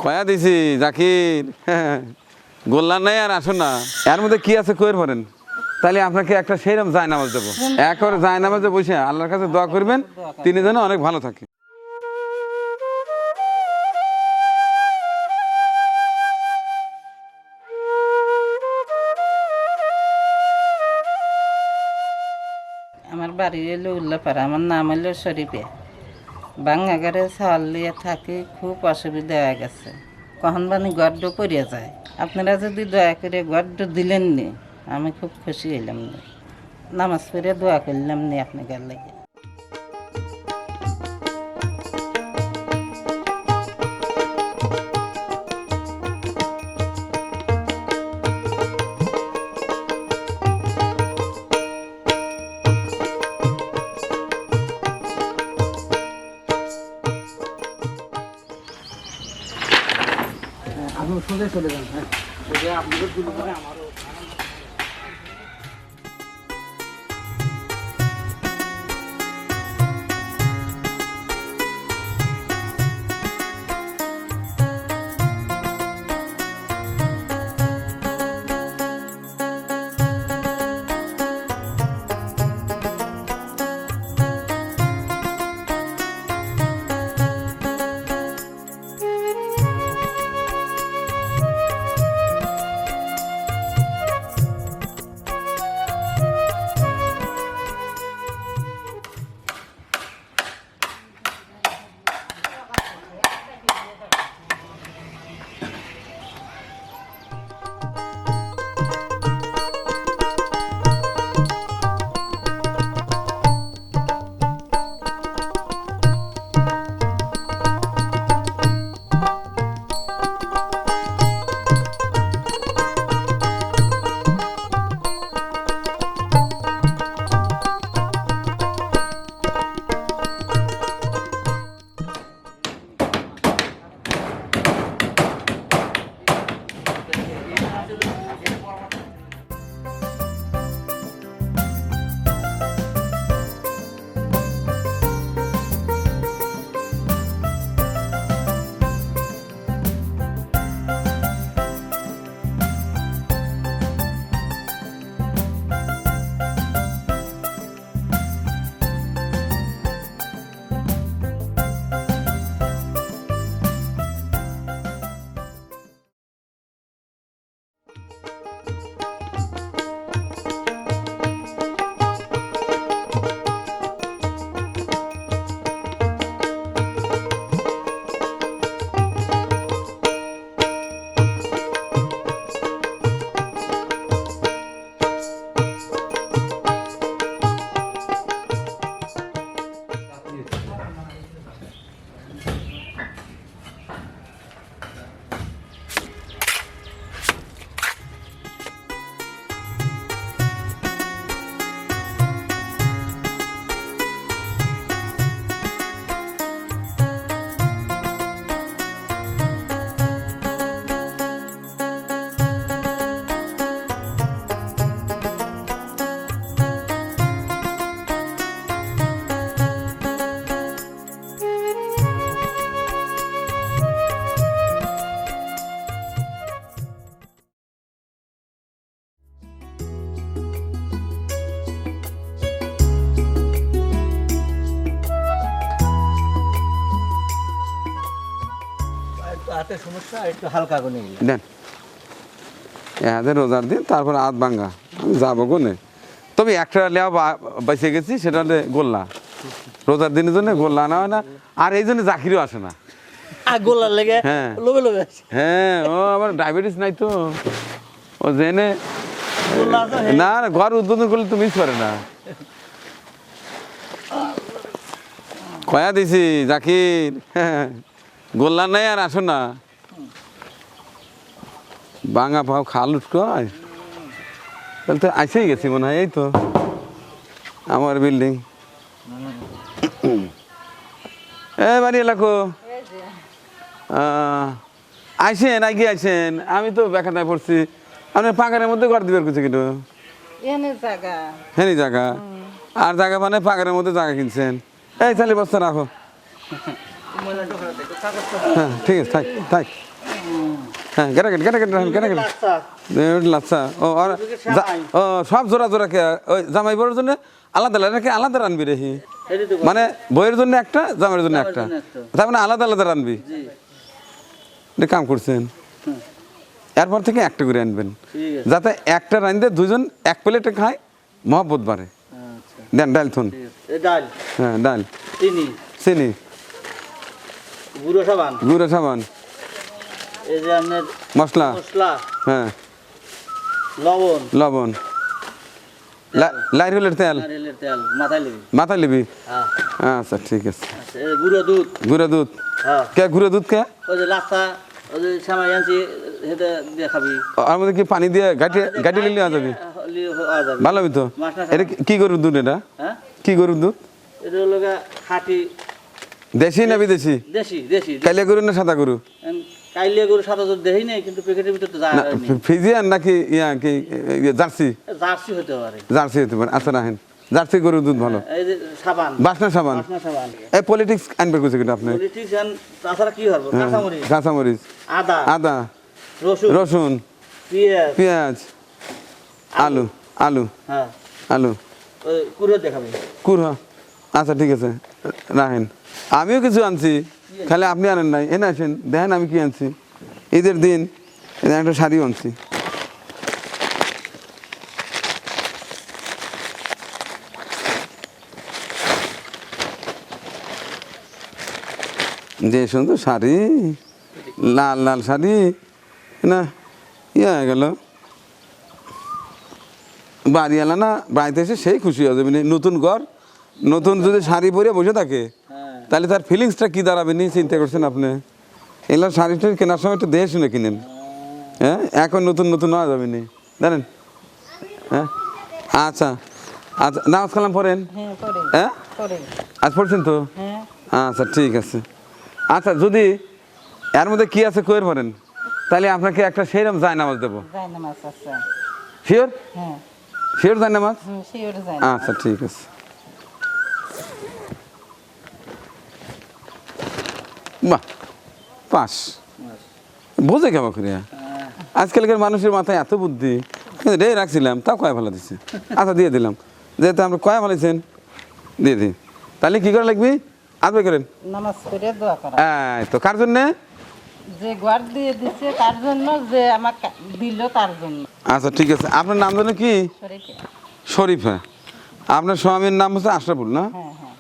কয়া দিছি জাকির গোল্লা নাই আর আসুন না এর মধ্যে কি আছে কইর পড়েন তাহলে আপনাকে একটা সেইরকম জায়নামাজ দেবো একবার জায়নামাজে বসে আল্লাহর কাছে দোয়া করবেন তিনি যেন অনেক ভালো থাকে আমার বাড়ি হলো উল্লাপাড়া, আমার নাম হলো শরীফে। বাঙাগারে চাল লিয়ে থাকি, খুব অসুবিধা হয়ে গেছে। কখন বানি গড্ড পড়িয়া যায়। আপনারা যদি দয়া করে গড্ড দিলেন নি, আমি খুব খুশি হইলাম নি। নামাজ পড়ে দোয়া করলাম নি আপনাদের লাগে। আপনি সোজা চলে যান। হ্যাঁ সোজা আপনাদের দুটো পরে আমারও হাতে সমস্যা, একটু হালকা করে নিয়ে দেন এদের রোজার দিন তারপর আধ ভাঙ্গা আমি যাবো কোনে তবে একটা লেওয়া বেঁচে গেছি সেটা হলে গোল্লা রোজার দিনের জন্য গোল্লা আনা হয় না আর এই জন্য জাকিরও আসে না গোলার লেগে হ্যাঁ লোভে লোভে হ্যাঁ ও আমার ডায়াবেটিস নাই তো ও জেনে না ঘর উদ্বোধন করলে তো মিস করে না কয়া দিছি জাকির গোল্লা নাই আর আসো না বাঙা পাও খাল উঠকয় তাহলে তো আসেই গেছি মনে হয় এই তো আমার বিল্ডিং এ বাড়ি এলাকো আইসেন আগে আইসেন আমি তো বেকাতায় পড়ছি আপনার পাকারের মধ্যে ঘর দিবার কিছু কিন্তু হ্যাঁ জায়গা আর জায়গা মানে পাকারের মধ্যে জায়গা কিনছেন এই তাহলে বস্তা রাখো হ্যাঁ ঠিক আছে থাক থাক হ্যাঁ গ্যারাকেট লাচ্ছা। লাচ্ছা ও আর ও সব জোড়া জোড়া কে ওই জামাই বউয়ের জন্য আলাদা নাকি আলাদা রানবি রে এটাই তো মানে বইয়ের জন্য একটা জামাইয়ের জন্য একটা জন্য একটা। তার মানে আলাদা আলাদা রানবি জি এটা কাম করছেন হুম, এরপর থেকে একটা করে আনবেন ঠিক আছে যাতে একটা রান্ধে দুজন এক প্লেটে খায় মহব্বত বাড়ে আচ্ছা দেন ডাল থুন ঠিক আছে। এই ডাল হ্যাঁ ডাল চিনি চিনি গুঁড়ো সাবান গুঁড়ো সাবান এই যে আপনার মশলা মশলা হ্যাঁ লবণ লবণ লাইরুলের তেল নারিয়েলের তেল মাথায় লিবি মাথা লিবি হ্যাঁ আচ্ছা ঠিক আছে আচ্ছা এই যে গুঁড়ো দুধ গুঁড়ো দুধ হ্যাঁ কে গুঁড়ো দুধ কে ওই যে লাচ্ছা ওই যে সামাই আনছি সেটা দিয়ে খাবি আর মধ্যে কি পানি দিয়ে গাটি লিলে যাবে হওয়া যাবে ভালো হবে তো মাছ না এটা কি গরুর দুধ এটা হ্যাঁ কি গরুর দুধ এটা হলো গা খাঁটি দেশি না বিদেশি দেশি দেশি কালিয়া গরু না সাদা গরু কাইলিয়া গরু সাদা তো দেহি নাই কিন্তু প্যাকেটের ভিতর তো যায় না ফিজিয়ান নাকি ইয়া কি জার্সি জার্সি হতে পারে জার্সি হতে পারে আচ্ছা রাখেন জার্সি গরুর দুধ ভালো এই যে সাবান বাসনা সাবান বাসনা সাবান এই পলিটিক্স আনবে কিছু কিন্তু আপনি পলিটিশিয়ান তাছাড়া কি হবে কাঁচামরিচ কাঁচামরিচ আদা আদা রসুন রসুন পেঁয়াজ পেঁয়াজ আলু আলু হ্যাঁ আলু ওই কুড়ো দেখাবে কুড়া আচ্ছা ঠিক আছে রাখেন আমিও কিছু আনছি খালি আপনি আনেন নাই এনে আসেন দেখেন আমি কি আনছি ঈদের দিন এদের একটা শাড়িও আনছি যে সুন্দর শাড়ি লাল লাল শাড়ি না ইয়ে হয়ে গেল বাড়িওয়ালা না বাড়িতে এসে সেই খুশি হয়ে যাবে নতুন ঘর নতুন যদি শাড়ি পরে বসে থাকে হ্যাঁ তাহলে তার ফিলিংসটা কী দাঁড়াবে নি চিন্তা করছেন আপনি এগুলো শাড়িটা কেনার সময় একটু দেখে শুনে কিনেন হ্যাঁ এখন নতুন নতুন হওয়া যাবে নি জানেন হ্যাঁ আচ্ছা আচ্ছা নামাজ কালাম পড়েন হ্যাঁ পরে হ্যাঁ পরে আজ পড়ছেন তো হ্যাঁ আচ্ছা ঠিক আছে আচ্ছা যদি এর মধ্যে কি আছে কয়ের পড়েন তাহলে আপনাকে একটা সেইরকম যায় নামাজ দেবো যায় নামাজ আছে শিওর হ্যাঁ শিওর যায় নামাজ শিওর যায় আচ্ছা ঠিক আছে বাহ পাস বোঝে কেমন করে আজকালকার মানুষের মাথায় এত বুদ্ধি রে রাখছিলাম তাও কয়া ভালো দিচ্ছে আচ্ছা দিয়ে দিলাম যেহেতু আমরা কয়া ভালোছেন দিয়ে দিন তাহলে কী করে লাগবি আসবে করেন নামাজ করে দোয়া করা এই তো কার জন্যে যে ঘর দিয়ে দিচ্ছে তার জন্য যে আমার দিল তার জন্য আচ্ছা ঠিক আছে আপনার নাম জানো কি শরীফে শরীফা আপনার স্বামীর নাম হচ্ছে আশরাফুল না হ্যাঁ হ্যাঁ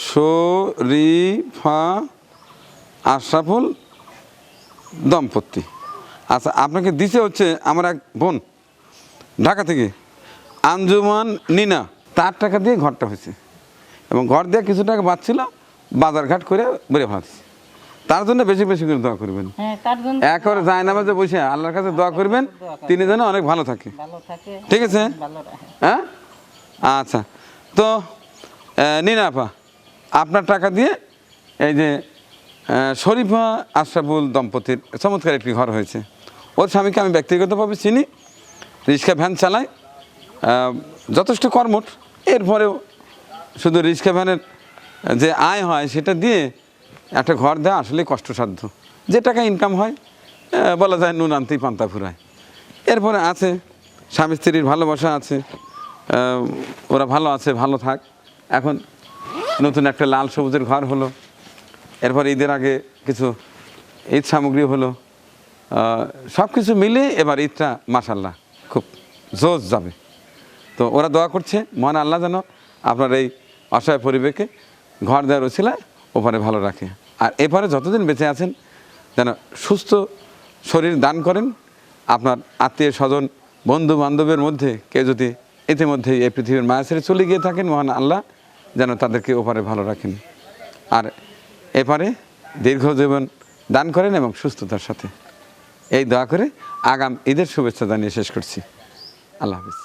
শরীফা আশরাফুল দম্পতি আচ্ছা আপনাকে দিছে হচ্ছে আমার এক বোন ঢাকা থেকে আঞ্জুমান নিনা তার টাকা দিয়ে ঘরটা হয়েছে এবং ঘর দিয়ে কিছু টাকা বাঁচছিল বাজারঘাট করে বেড়ে ভাবছি তার জন্য বেশি বেশি করে দোয়া করবেন হ্যাঁ তার জন্য একবারে যায় নামাজে বসে আল্লাহর কাছে দোয়া করবেন তিনি যেন অনেক ভালো থাকে ভালো থাকে ঠিক আছে ভালো রাখে হ্যাঁ আচ্ছা তো নিনা আপা আপনার টাকা দিয়ে এই যে শরীফা আশরাফুল দম্পতির চমৎকার একটি ঘর হয়েছে ওর স্বামীকে আমি ব্যক্তিগতভাবে চিনি রিক্সা ভ্যান চালাই যথেষ্ট কর্মঠ এরপরেও শুধু রিক্সা ভ্যানের যে আয় হয় সেটা দিয়ে একটা ঘর দেওয়া আসলে কষ্টসাধ্য যে টাকা ইনকাম হয় বলা যায় নুন আনতেই পান্তা ফুরায় এরপরে আছে স্বামী স্ত্রীর ভালোবাসা আছে ওরা ভালো আছে ভালো থাক এখন নতুন একটা লাল সবুজের ঘর হলো এরপর ঈদের আগে কিছু ঈদ সামগ্রী হলো সব কিছু মিলে এবার ঈদটা মাশাল্লাহ খুব জোশ যাবে তো ওরা দোয়া করছে মহান আল্লাহ যেন আপনার এই অসহায় পরিবেশকে ঘর দেওয়ার ওছিলায় ওপারে ভালো রাখে আর এপারে যতদিন বেঁচে আছেন যেন সুস্থ শরীর দান করেন আপনার আত্মীয় স্বজন বন্ধু বান্ধবের মধ্যে কেউ যদি ইতিমধ্যেই এই পৃথিবীর মায়া ছেড়ে চলে গিয়ে থাকেন মহান আল্লাহ যেন তাদেরকে ওপারে ভালো রাখেন আর এপারে দীর্ঘ জীবন দান করেন এবং সুস্থতার সাথে এই দোয়া করে আগাম ঈদের শুভেচ্ছা জানিয়ে শেষ করছি আল্লাহ হাফিজ